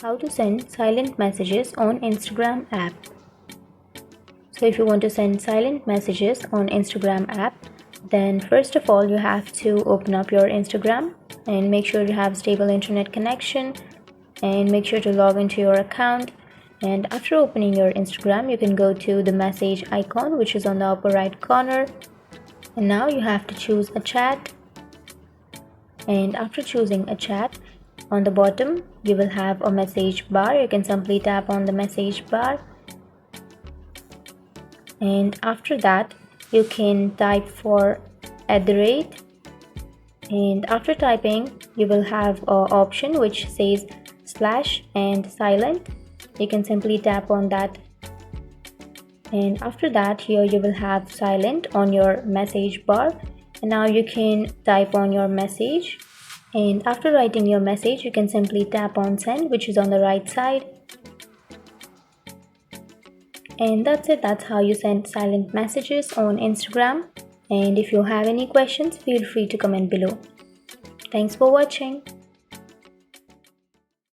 How to send silent messages on Instagram app. So if you want to send silent messages on Instagram app, then first of all you have to open up your Instagram and make sure you have stable internet connection and make sure to log into your account. And after opening your Instagram, you can go to the message icon which is on the upper right corner, and now you have to choose a chat. And after choosing a chat, on the bottom you will have a message bar. You can simply tap on the message bar, and after that you can type for @ and after typing you will have an option which says slash and silent. You can simply tap on that, and after that here you will have silent on your message bar. And now you can type on your message, and after writing your message you can simply tap on send, which is on the right side. And that's it. That's how you send silent messages on Instagram. And if you have any questions, feel free to comment below. Thanks for watching.